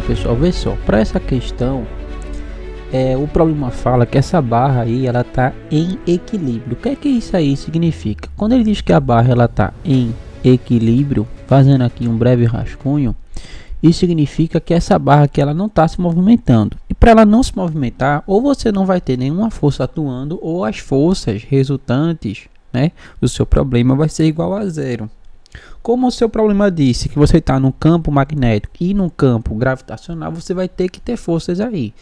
pessoal, vê só, para essa questão, o problema fala que essa barra aí, ela tá em equilíbrio. O que isso aí significa? Quando ele diz que a barra ela tá em equilíbrio, fazendo aqui um breve rascunho, isso significa que essa barra aqui ela não está se movimentando. E para ela não se movimentar, ou você não vai ter nenhuma força atuando, ou as forças resultantes, né, do seu problema vai ser igual a zero. Como o seu problema disse que você está no campo magnético e no campo gravitacional, você vai ter que ter forças aí.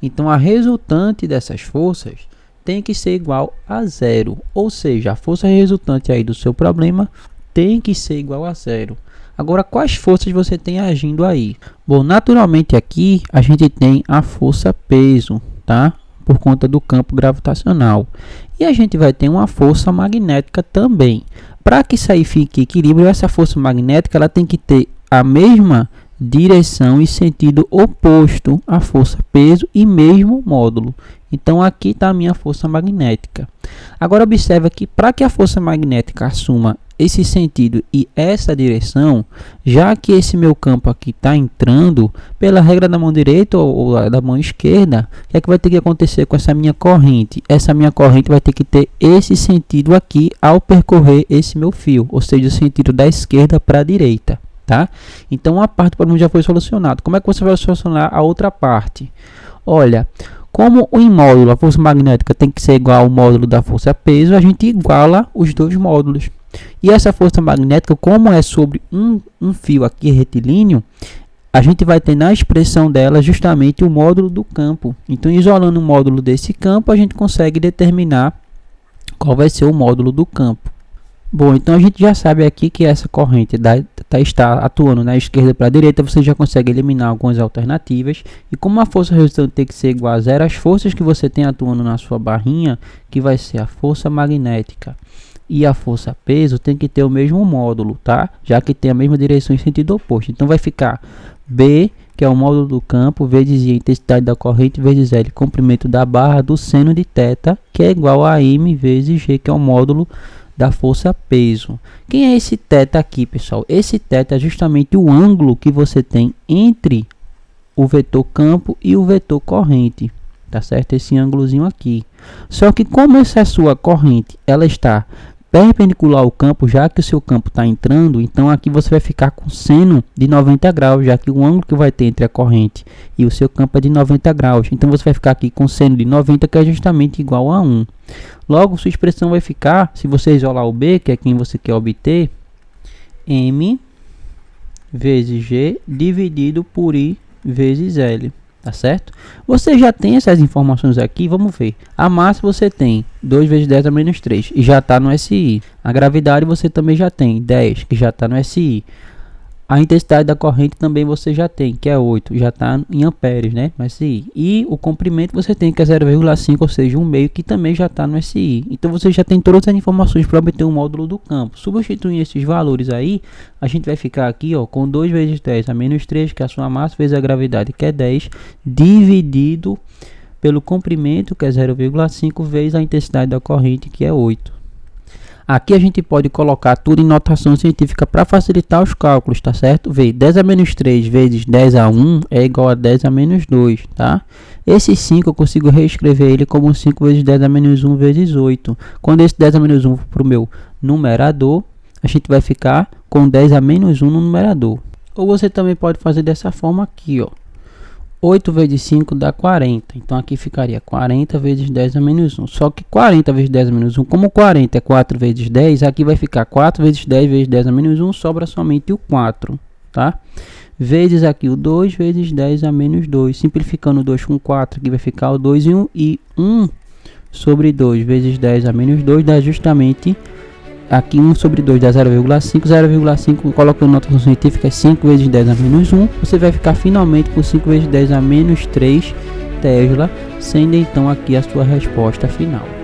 Então a resultante dessas forças tem que ser igual a zero. Ou seja, a força resultante aí do seu problema tem que ser igual a zero. Agora, quais forças você tem agindo aí? Bom, naturalmente aqui a gente tem a força peso, tá? Por conta do campo gravitacional. E a gente vai ter uma força magnética também. Para que isso aí fique equilíbrio, essa força magnética ela tem que ter a mesma direção e sentido oposto à força peso e mesmo módulo. Então aqui está a minha força magnética. Agora observa que para que a força magnética assuma esse sentido e essa direção, já que esse meu campo aqui está entrando pela regra da mão direita ou da mão esquerda, o que vai ter que acontecer com essa minha corrente? Essa minha corrente vai ter que ter esse sentido aqui ao percorrer esse meu fio, ou seja, o sentido da esquerda para a direita, tá? Então uma parte do problema já foi solucionada. Como é que você vai solucionar a outra parte? Olha, como o módulo, a força magnética tem que ser igual ao módulo da força peso, a gente iguala os dois módulos. E essa força magnética, como é sobre um fio aqui retilíneo, a gente vai ter na expressão dela justamente o módulo do campo. Então, isolando o módulo desse campo, a gente consegue determinar qual vai ser o módulo do campo. Bom, então a gente já sabe aqui que essa corrente está atuando na esquerda para a direita, você já consegue eliminar algumas alternativas. E como a força resultante tem que ser igual a zero, as forças que você tem atuando na sua barrinha, que vai ser a força magnética e a força peso, tem que ter o mesmo módulo, tá? Já que tem a mesma direção em sentido oposto. Então vai ficar B, que é o módulo do campo, vezes I, a intensidade da corrente, vezes L, comprimento da barra do seno de θ, que é igual a M vezes G, que é o módulo da força peso. Quem é esse θ aqui, pessoal? Esse θ é justamente o ângulo que você tem entre o vetor campo e o vetor corrente, tá certo? Esse ângulozinho aqui. Só que como essa sua corrente, ela está perpendicular ao campo, já que o seu campo está entrando, então aqui você vai ficar com seno de 90 graus, já que o ângulo que vai ter entre a corrente e o seu campo é de 90 graus. Então você vai ficar aqui com seno de 90, que é justamente igual a 1. Logo, sua expressão vai ficar, se você isolar o B, que é quem você quer obter, M vezes G dividido por I vezes L. Tá certo? Você já tem essas informações aqui, vamos ver. A massa você tem 2 vezes 10 a menos 3 e já está no SI. A gravidade você também já tem 10, que já está no SI. A intensidade da corrente também você já tem, que é 8, já está em amperes, né, no SI. E o comprimento você tem, que é 0,5, ou seja, 1/2, que também já está no SI. Então você já tem todas as informações para obter um módulo do campo. Substituindo esses valores aí, a gente vai ficar aqui, ó, com 2 vezes 10 a menos 3, que é a sua massa, vezes a gravidade, que é 10, dividido pelo comprimento, que é 0,5, vezes a intensidade da corrente, que é 8. Aqui a gente pode colocar tudo em notação científica para facilitar os cálculos, tá certo? Vê, 10 a menos 3 vezes 10 a 1 é igual a 10 a menos 2, tá? Esse 5 eu consigo reescrever ele como 5 vezes 10 a menos 1 vezes 8. Quando esse 10 a menos 1 for para o meu numerador, a gente vai ficar com 10 a menos 1 no numerador. Ou você também pode fazer dessa forma aqui, ó. 8 vezes 5 dá 40. Então aqui ficaria 40 vezes 10 a menos 1. Só que 40 vezes 10 a menos 1, como 40 é 4 vezes 10, aqui vai ficar 4 vezes 10 vezes 10 a menos 1, sobra somente o 4, tá? Vezes aqui o 2 vezes 10 a menos 2. Simplificando o 2 com 4, aqui vai ficar o 2 e 1. E 1 sobre 2 vezes 10 a menos 2 dá justamente... Aqui 1 sobre 2 dá 0,5, 0,5 colocando notação científica é 5 vezes 10 a menos 1, você vai ficar finalmente com 5 vezes 10 a menos 3 Tesla, sendo então aqui a sua resposta final.